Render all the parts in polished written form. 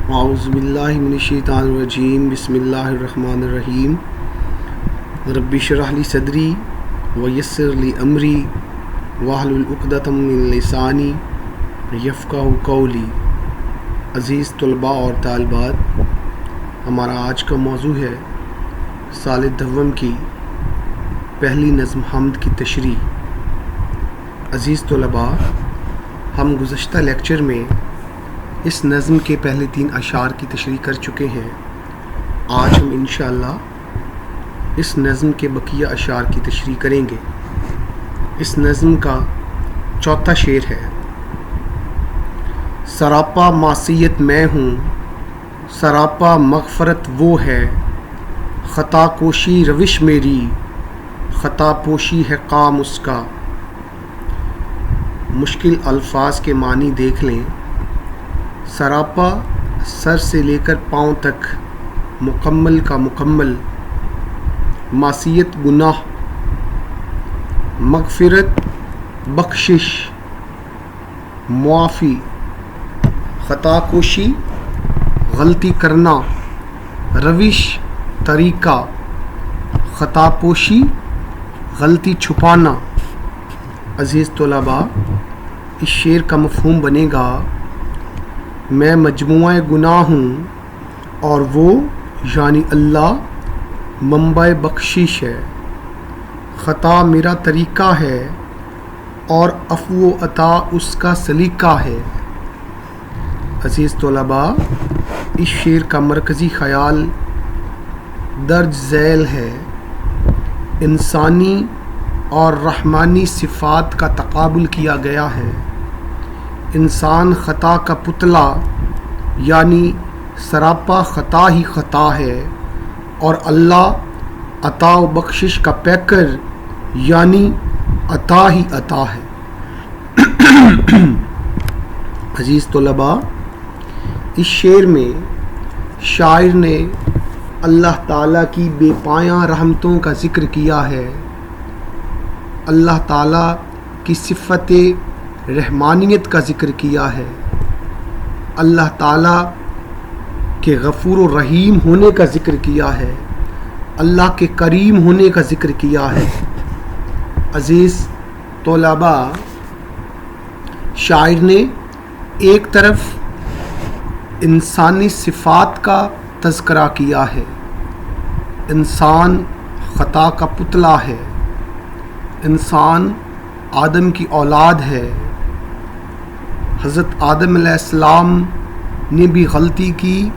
اعوذ باللہ من الشیطان الرجیم بسم اللہ الرحمن الرحیم رب اشرح لی صدری ویسر لی امری واحلل عقدۃ من لسانی یفقہوا قولی۔ عزیز طلباء اور طالبات، ہمارا آج کا موضوع ہے سال دوم کی پہلی نظم حمد کی تشریح۔ عزیز طلباء، ہم گزشتہ لیکچر میں اس نظم کے پہلے 3 اشعار کی تشریح کر چکے ہیں۔ آج ہم انشاءاللہ اس نظم کے بقیہ اشعار کی تشریح کریں گے۔ اس نظم کا چوتھا شعر ہے: سراپا معصیت میں ہوں، سراپا مغفرت وہ ہے، خطا کوشی روش میری، خطا پوشی ہے کام اس کا۔ مشکل الفاظ کے معنی دیکھ لیں۔ سراپا سر سے لے کر پاؤں تک، مکمل کا مکمل، معصیت گناہ، مغفرت بخشش، معافی، خطا کوشی غلطی کرنا، روش طریقہ، خطا پوشی غلطی چھپانا۔ عزیز طلباء، اس شعر کا مفہوم بنے گا: میں مجموعہ گناہ ہوں اور وہ یعنی اللہ منبع بخشش ہے، خطا میرا طریقہ ہے اور عفو و عطا اس کا سلیقہ ہے۔ عزیز طلباء، اس شعر کا مرکزی خیال درج ذیل ہے: انسانی اور رحمانی صفات کا تقابل کیا گیا ہے۔ انسان خطا کا پتلا یعنی سراپا خطا ہی خطا ہے، اور اللہ عطا و بخشش کا پیکر یعنی عطا ہی عطا ہے۔ عزیز طلباء، اس شعر میں شاعر نے اللہ تعالیٰ کی بے پایاں رحمتوں کا ذکر کیا ہے۔ اللہ تعالیٰ کی صفت رحمانیت کا ذکر کیا ہے، اللہ تعالیٰ کے غفور و رحیم ہونے کا ذکر کیا ہے، اللہ کے کریم ہونے کا ذکر کیا ہے۔ عزیز طلباء، شاعر نے ایک طرف انسانی صفات کا تذکرہ کیا ہے، انسان خطا کا پتلا ہے، انسان آدم کی اولاد ہے، حضرت آدم علیہ السلام نے بھی غلطی کی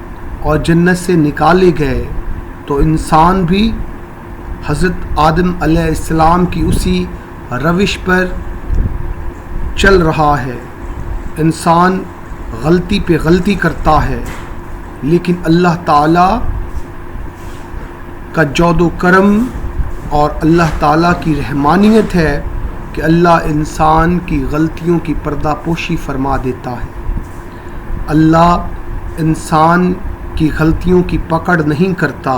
اور جنت سے نکالے گئے، تو انسان بھی حضرت آدم علیہ السلام کی اسی روش پر چل رہا ہے۔ انسان غلطی پہ غلطی کرتا ہے، لیکن اللہ تعالیٰ کا جود و کرم اور اللہ تعالیٰ کی رحمانیت ہے کہ اللہ انسان کی غلطیوں کی پردہ پوشی فرما دیتا ہے۔ اللہ انسان کی غلطیوں کی پکڑ نہیں کرتا،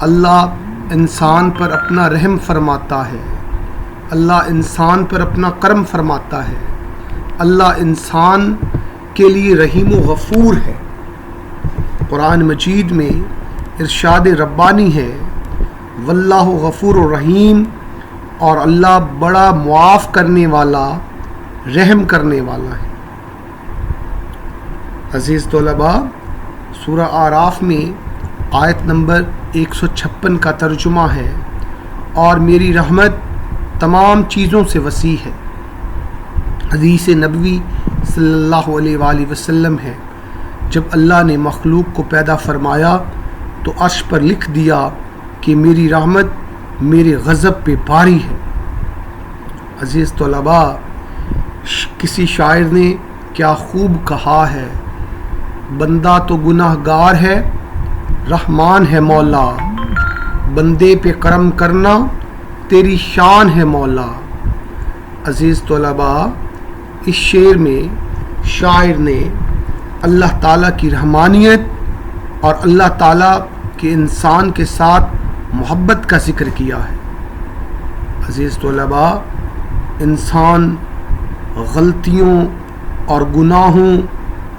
اللہ انسان پر اپنا رحم فرماتا ہے، اللہ انسان پر اپنا کرم فرماتا ہے، اللہ انسان کے لیے رحیم و غفور ہے۔ قرآن مجید میں ارشاد ربانی ہے: واللہ غفور الرحیم، اور اللہ بڑا معاف کرنے والا، رحم کرنے والا ہے۔ عزیز طلباء، سورہ اعراف میں آیت نمبر 156 کا ترجمہ ہے: اور میری رحمت تمام چیزوں سے وسیع ہے۔ حدیث نبوی صلی اللہ علیہ وآلہ وسلم ہے: جب اللہ نے مخلوق کو پیدا فرمایا تو عرش پر لکھ دیا کہ میری رحمت میرے غضب پہ بھاری ہے۔ عزیز طلباء، کسی شاعر نے کیا خوب کہا ہے: بندہ تو گناہ گار ہے، رحمان ہے مولا، بندے پہ کرم کرنا تیری شان ہے مولا۔ عزیز طلباء، اس شعر میں شاعر نے اللہ تعالیٰ کی رحمانیت اور اللہ تعالیٰ کے انسان کے ساتھ محبت کا ذکر کیا ہے۔ عزیز طلباء، انسان غلطیوں اور گناہوں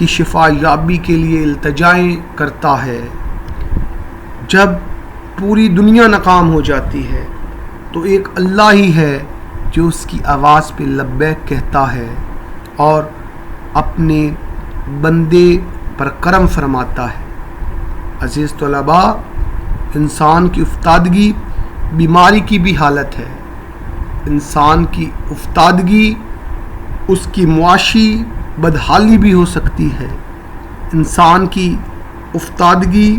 کی شفا یابی کے لیے التجائیں کرتا ہے۔ جب پوری دنیا ناکام ہو جاتی ہے تو ایک اللہ ہی ہے جو اس کی آواز پہ لبیک کہتا ہے اور اپنے بندے پر کرم فرماتا ہے۔ عزیز طلباء، انسان کی افتادگی بیماری کی بھی حالت ہے۔ انسان کی افتادگی اس کی معاشی بدحالی بھی ہو سکتی ہے۔ انسان کی افتادگی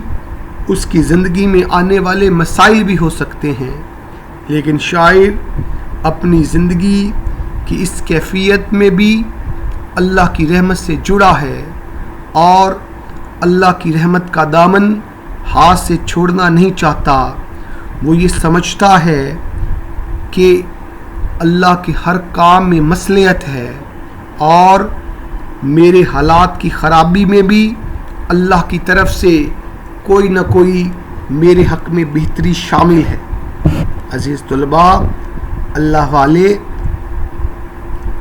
اس کی زندگی میں آنے والے مسائل بھی ہو سکتے ہیں، لیکن شاعر اپنی زندگی کی اس کیفیت میں بھی اللہ کی رحمت سے جڑا ہے اور اللہ کی رحمت کا دامن ہاتھ سے چھوڑنا نہیں چاہتا۔ وہ یہ سمجھتا ہے کہ اللہ کے ہر کام میں مصلحت ہے اور میرے حالات کی خرابی میں بھی اللہ کی طرف سے کوئی نہ کوئی میرے حق میں بہتری شامل ہے۔ عزیز طلباء، اللہ والے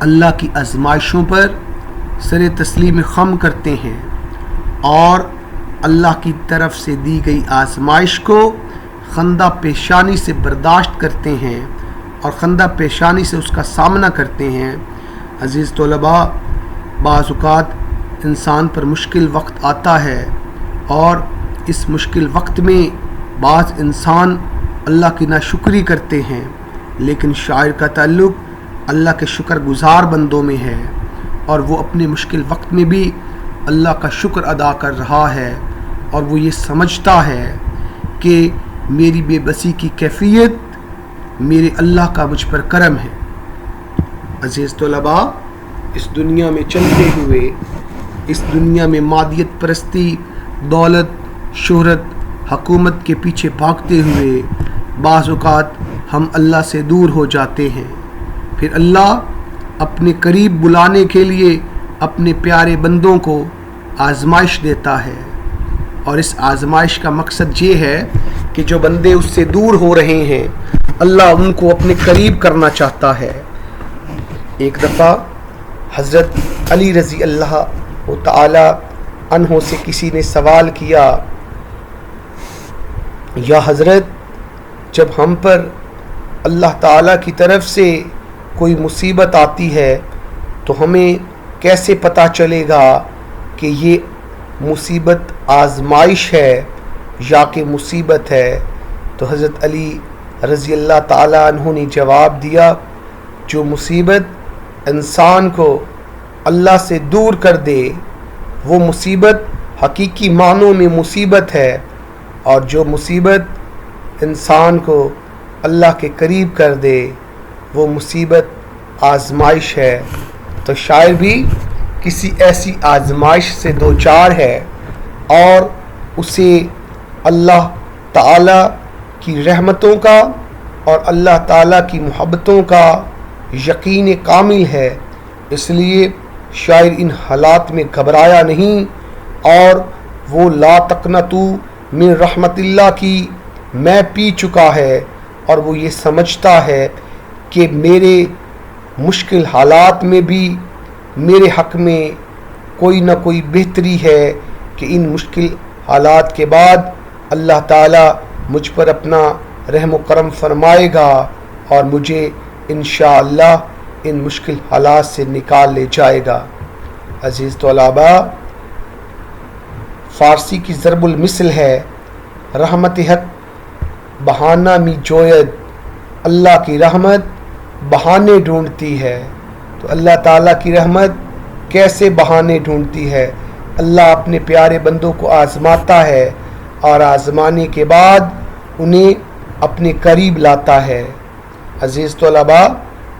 اللہ کی آزمائشوں پر سر تسلیم خم کرتے ہیں اور اللہ کی طرف سے دی گئی آزمائش کو خندہ پیشانی سے برداشت کرتے ہیں اور خندہ پیشانی سے اس کا سامنا کرتے ہیں۔ عزیز طلباء، بعض اوقات انسان پر مشکل وقت آتا ہے اور اس مشکل وقت میں بعض انسان اللہ کی ناشکری کرتے ہیں، لیکن شاعر کا تعلق اللہ کے شکر گزار بندوں میں ہے اور وہ اپنے مشکل وقت میں بھی اللہ کا شکر ادا کر رہا ہے اور وہ یہ سمجھتا ہے کہ میری بے بسی کی کیفیت میرے اللہ کا مجھ پر کرم ہے۔ عزیز طلباء، اس دنیا میں چلتے ہوئے، اس دنیا میں مادیت پرستی، دولت، شہرت، حکومت کے پیچھے بھاگتے ہوئے بعض اوقات ہم اللہ سے دور ہو جاتے ہیں۔ پھر اللہ اپنے قریب بلانے کے لیے اپنے پیارے بندوں کو آزمائش دیتا ہے، اور اس آزمائش کا مقصد یہ ہے کہ جو بندے اس سے دور ہو رہے ہیں اللہ ان کو اپنے قریب کرنا چاہتا ہے۔ ایک دفعہ حضرت علی رضی اللہ تعالی عنہ سے کسی نے سوال کیا، یا حضرت، جب ہم پر اللہ تعالیٰ کی طرف سے کوئی مصیبت آتی ہے تو ہمیں کیسے پتہ چلے گا کہ یہ مصیبت آزمائش ہے یا کہ مصیبت ہے؟ تو حضرت علی رضی اللہ تعالیٰ عنہ نے جواب دیا، جو مصیبت انسان کو اللہ سے دور کر دے وہ مصیبت حقیقی معنوں میں مصیبت ہے، اور جو مصیبت انسان کو اللہ کے قریب کر دے وہ مصیبت آزمائش ہے۔ تو شاعر بھی کسی ایسی آزمائش سے دوچار ہے اور اسے اللہ تعالیٰ کی رحمتوں کا اور اللہ تعالیٰ کی محبتوں کا یقین کامل ہے، اس لیے شاعر ان حالات میں گھبرایا نہیں اور وہ لا تقنطوا من رحمت اللہ کی میں پی چکا ہے، اور وہ یہ سمجھتا ہے کہ میرے مشکل حالات میں بھی میرے حق میں کوئی نہ کوئی بہتری ہے کہ ان مشکل حالات کے بعد اللہ تعالیٰ مجھ پر اپنا رحم و کرم فرمائے گا اور مجھے انشاءاللہ ان مشکل حالات سے نکال لے جائے گا۔ عزیز طلباء، فارسی کی ضرب المثل ہے، رحمت حق بہانہ می جوید، اللہ کی رحمت بہانے ڈھونڈتی ہے۔ تو اللہ تعالیٰ کی رحمت کیسے بہانے ڈھونڈتی ہے؟ اللہ اپنے پیارے بندوں کو آزماتا ہے اور آزمانے کے بعد انہیں اپنے قریب لاتا ہے۔ عزیز طلباء،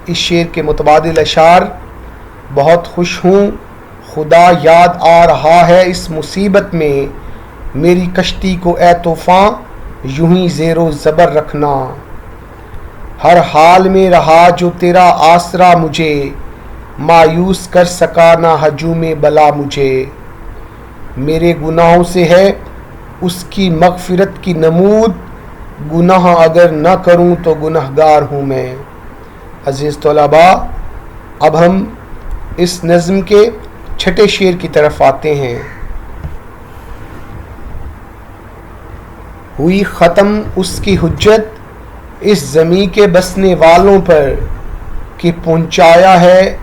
اس شعر کے متبادل اشعار، بہت خوش ہوں خدا یاد آ رہا ہے اس مصیبت میں، میری کشتی کو اے طوفاں یوں ہی زیر و زبر رکھنا، ہر حال میں رہا جو تیرا آسرا مجھے، مایوس کر سکا نہ ہجوم بلا مجھے، میرے گناہوں سے ہے اس کی مغفرت کی نمود، گناہ اگر نہ کروں تو گنہگار ہوں میں۔ عزیز طلباء، اب ہم اس نظم کے چھٹے شعر کی طرف آتے ہیں۔ ہوئی ختم اس کی حجت اس زمیں کے بسنے والوں پر، کہ پہنچایا ہے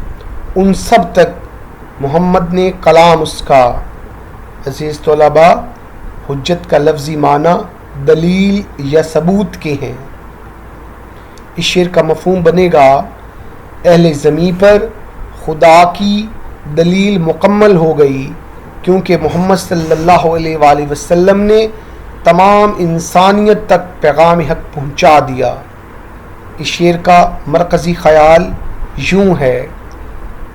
ان سب تک محمد نے کلام اس کا۔ عزیز طلباء، حجت کا لفظی معنی دلیل یا ثبوت کے ہیں۔ اس شعر کا مفہوم بنے گا اہل زمیں پر خدا کی دلیل مکمل ہو گئی، کیونکہ محمد صلی اللہ علیہ وآلہ وسلم نے تمام انسانیت تک پیغام حق پہنچا دیا۔ اس شعر کا مرکزی خیال یوں ہے،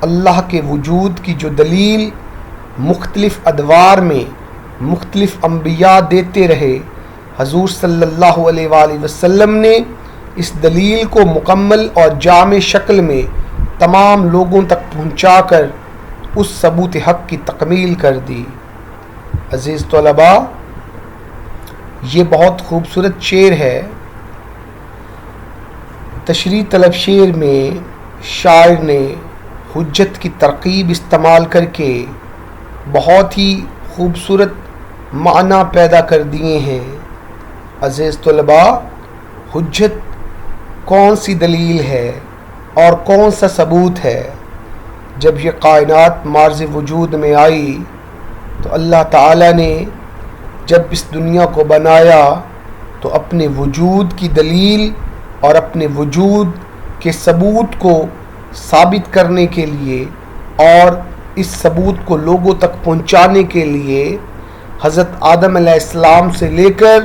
اللہ کے وجود کی جو دلیل مختلف ادوار میں مختلف انبیاء دیتے رہے، حضور صلی اللہ علیہ وآلہ وسلم نے اس دلیل کو مکمل اور جامع شکل میں تمام لوگوں تک پہنچا کر اس ثبوت حق کی تکمیل کر دی۔ عزیز طلباء، یہ بہت خوبصورت شعر ہے۔ تشریح طلب شعر میں شاعر نے حجت کی ترکیب استعمال کر کے بہت ہی خوبصورت معنی پیدا کر دیے ہیں۔ عزیز طلباء، حجت کون سی دلیل ہے اور کون سا ثبوت ہے؟ جب یہ کائنات معرض وجود میں آئی تو اللہ تعالیٰ نے جب اس دنیا کو بنایا تو اپنے وجود کی دلیل اور اپنے وجود کے ثبوت کو ثابت کرنے کے لیے اور اس ثبوت کو لوگوں تک پہنچانے کے لیے حضرت آدم علیہ السلام سے لے کر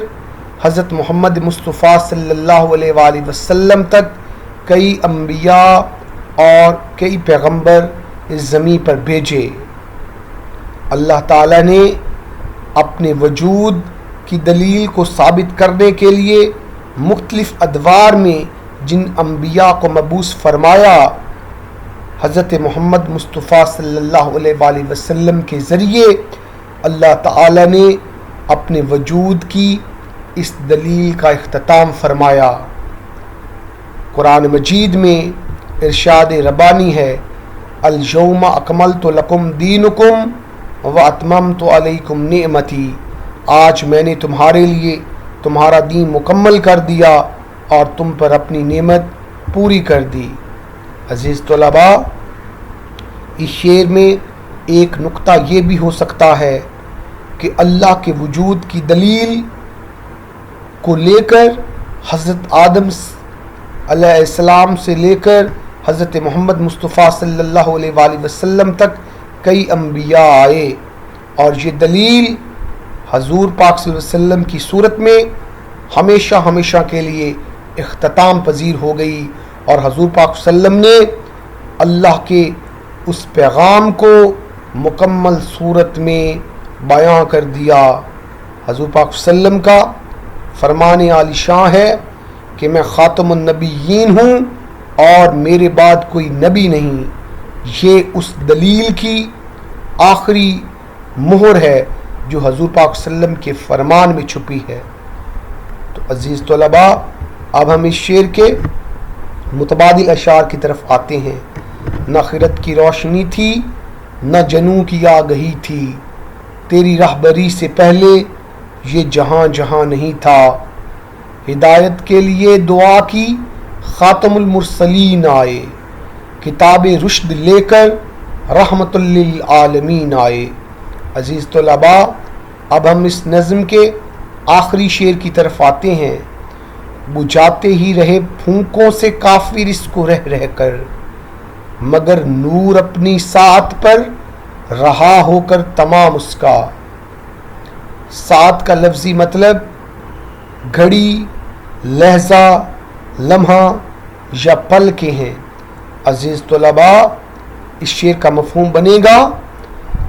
حضرت محمد مصطفیٰ صلی اللہ علیہ وآلہ وسلم تک کئی انبیاء اور کئی پیغمبر اس زمین پر بھیجے۔ اللہ تعالیٰ نے اپنے وجود کی دلیل کو ثابت کرنے کے لیے مختلف ادوار میں جن انبیاء کو مبعوث فرمایا، حضرت محمد مصطفیٰ صلی اللہ علیہ وآلہ وسلم کے ذریعے اللہ تعالیٰ نے اپنے وجود کی اس دلیل کا اختتام فرمایا۔ قرآن مجید میں ارشاد ربانی ہے، الیوم اکملت لکم دینکم واتممت علیکم نعمتی، آج میں نے تمہارے لیے تمہارا دین مکمل کر دیا اور تم پر اپنی نعمت پوری کر دی۔ عزیز طلباء، اس شعر میں ایک نقطہ یہ بھی ہو سکتا ہے کہ اللہ کے وجود کی دلیل کو لے کر حضرت آدم علیہ السلام سے لے کر حضرت محمد مصطفیٰ صلی اللہ علیہ وآلہ وسلم تک کئی انبیاء آئے، اور یہ دلیل حضور پاک صلی اللہ علیہ وسلم کی صورت میں ہمیشہ ہمیشہ کے لیے اختتام پذیر ہو گئی، اور حضور پاک صلی اللہ علیہ وسلم نے اللہ کے اس پیغام کو مکمل صورت میں بیان کر دیا۔ حضور پاک صلی اللہ علیہ وسلم کا فرمان عالی شان ہے کہ میں خاتم النبیین ہوں اور میرے بعد کوئی نبی نہیں۔ یہ اس دلیل کی آخری مہر ہے جو حضور پاک صلی اللہ علیہ وسلم کے فرمان میں چھپی ہے۔ تو عزیز طلباء، اب ہم اس شعر کے متبادل اشعار کی طرف آتے ہیں۔ نہ خرد کی روشنی تھی نہ جنوں کی آگہی تھی، تیری رہبری سے پہلے یہ جہاں جہاں نہیں تھا، ہدایت کے لیے دعا کی خاتم المرسلین آئے، کتاب رشد لے کر رحمت للعالمین آئے۔ عزیز طلباء، اب ہم اس نظم کے آخری شعر کی طرف آتے ہیں۔ بجھاتے ہی رہے پھونکوں سے کافر اس کو رہ رہ کر، مگر نور اپنی ساعت پر رہا ہو کر تمام اس کا۔ ساعت کا لفظی مطلب گھڑی، لحظہ، لمحہ یا پل کے ہیں۔ عزیز طلباء، اس شعر کا مفہوم بنے گا،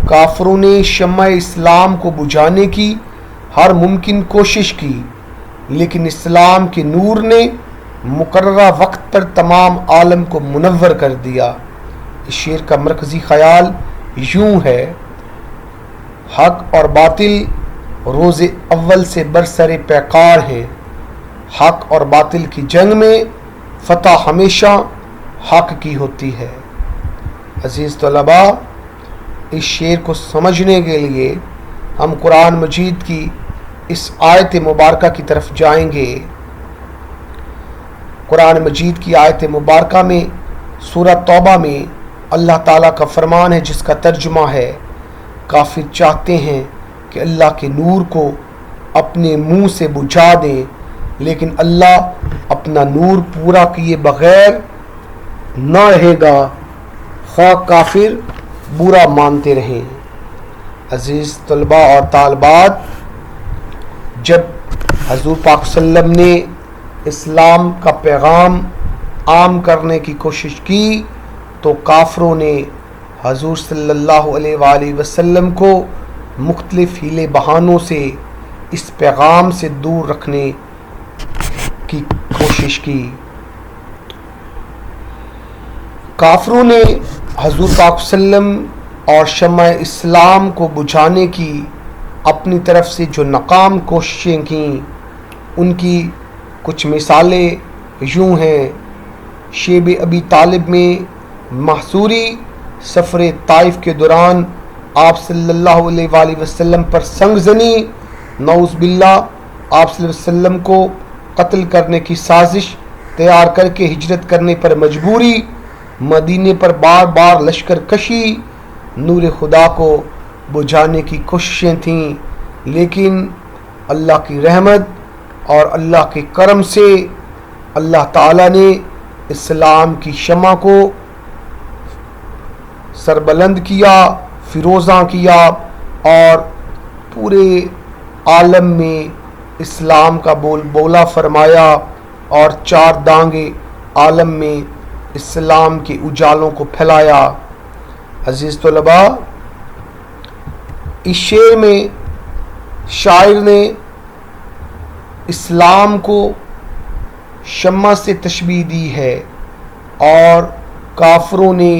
کافروں نے شمع اسلام کو بجھانے کی ہر ممکن کوشش کی، لیکن اسلام کے نور نے مقررہ وقت پر تمام عالم کو منور کر دیا۔ اس شعر کا مرکزی خیال یوں ہے، حق اور باطل روز اول سے برسر پیکار ہیں، حق اور باطل کی جنگ میں فتح ہمیشہ حق کی ہوتی ہے۔ عزیز طلباء، اس شعر کو سمجھنے کے لیے ہم قرآن مجید کی اس آیت مبارکہ کی طرف جائیں گے۔ قرآن مجید کی آیت مبارکہ میں سورہ توبہ میں اللہ تعالیٰ کا فرمان ہے، جس کا ترجمہ ہے، کافر چاہتے ہیں کہ اللہ کے نور کو اپنے منہ سے بجھا دیں، لیکن اللہ اپنا نور پورا کیے بغیر نہ رہے گا، خواہ کافر برا مانتے رہیں۔ عزیز طلباء اور طالبات، جب حضور پاک صلی اللہ علیہ وسلم نے اسلام کا پیغام عام کرنے کی کوشش کی تو کافروں نے حضور صلی اللہ علیہ وآلہ وسلم کو مختلف ہیلے بہانوں سے اس پیغام سے دور رکھنے کی کوشش کی۔ کافروں نے حضور پاک صلی اللہ علیہ وسلم اور شمع اسلام کو بجھانے کی اپنی طرف سے جو ناکام کوششیں کیں، ان کی کچھ مثالیں یوں ہیں۔ شیب ابی طالب میں محصوری سفر طائف کے دوران آپ صلی اللہ علیہ وآلہ وسلم پر سنگ زنی، نعوذ باللہ آپ صلی اللہ علیہ وسلم کو قتل کرنے کی سازش تیار کر کے ہجرت کرنے پر مجبوری، مدینے پر بار بار لشکر کشی، نور خدا کو بجھانے کی کوششیں تھیں، لیکن اللہ کی رحمت اور اللہ کے کرم سے اللہ تعالیٰ نے اسلام کی شمع کو سربلند کیا، فیروزاں کیا، اور پورے عالم میں اسلام کا بولا فرمایا، اور چار دانگے عالم میں اسلام کے اجالوں کو پھیلایا۔ عزیز طلباء، اس شعر میں شاعر نے اسلام کو شمع سے تشبیہ دی ہے، اور کافروں نے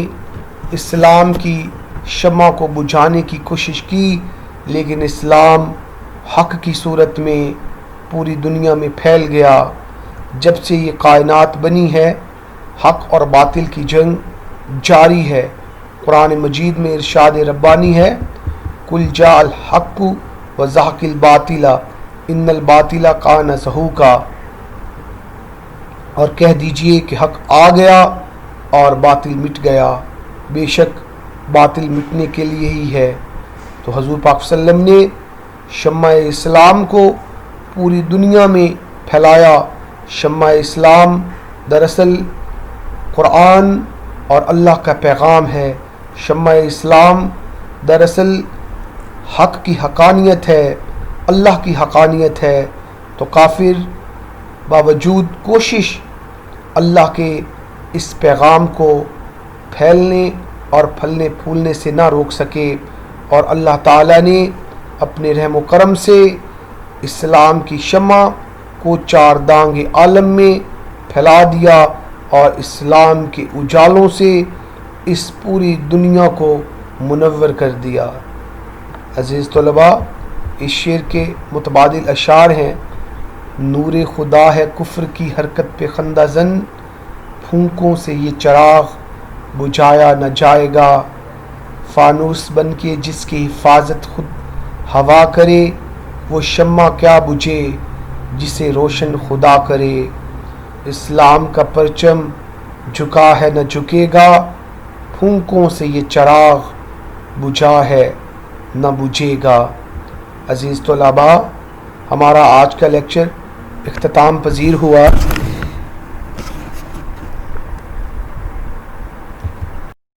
اسلام کی شمع کو بجھانے کی کوشش کی، لیکن اسلام حق کی صورت میں پوری دنیا میں پھیل گیا۔ جب سے یہ کائنات بنی ہے، حق اور باطل کی جنگ جاری ہے۔ قرآن مجید میں ارشاد ربانی ہے، قل جاء الحق وزهق الباطل ان الباطل کان زہوقا، اور کہہ دیجئے کہ حق آ گیا اور باطل مٹ گیا، بے شک باطل مٹنے کے لیے ہی ہے۔ تو حضور پاک صلی اللہ علیہ وسلم نے شمع اسلام کو پوری دنیا میں پھیلایا۔ شمع اسلام دراصل قرآن اور اللہ کا پیغام ہے۔ شمع اسلام دراصل حق کی حقانیت ہے، اللہ کی حقانیت ہے۔ تو کافر باوجود کوشش اللہ کے اس پیغام کو پھیلنے اور پھلنے پھولنے سے نہ روک سکے، اور اللہ تعالیٰ نے اپنے رحم و کرم سے اسلام کی شمع کو چار دانگ عالم میں پھیلا دیا، اور اسلام کے اجالوں سے اس پوری دنیا کو منور کر دیا۔ عزیز طلباء، اس شعر کے متبادل اشعار ہیں، نور خدا ہے کفر کی حرکت پہ خندہ زن، پھونکوں سے یہ چراغ بجھایا نہ جائے گا، فانوس بن کے جس کی حفاظت خود ہوا کرے، وہ شمع کیا بجھے جسے روشن خدا کرے۔ اسلام کا پرچم جھکا ہے نہ جھکے گا، پھونکوں سے یہ چراغ بجھا ہے نہ بجھے گا۔ عزیز طلباء، ہمارا آج کا لیکچر اختتام پذیر ہوا۔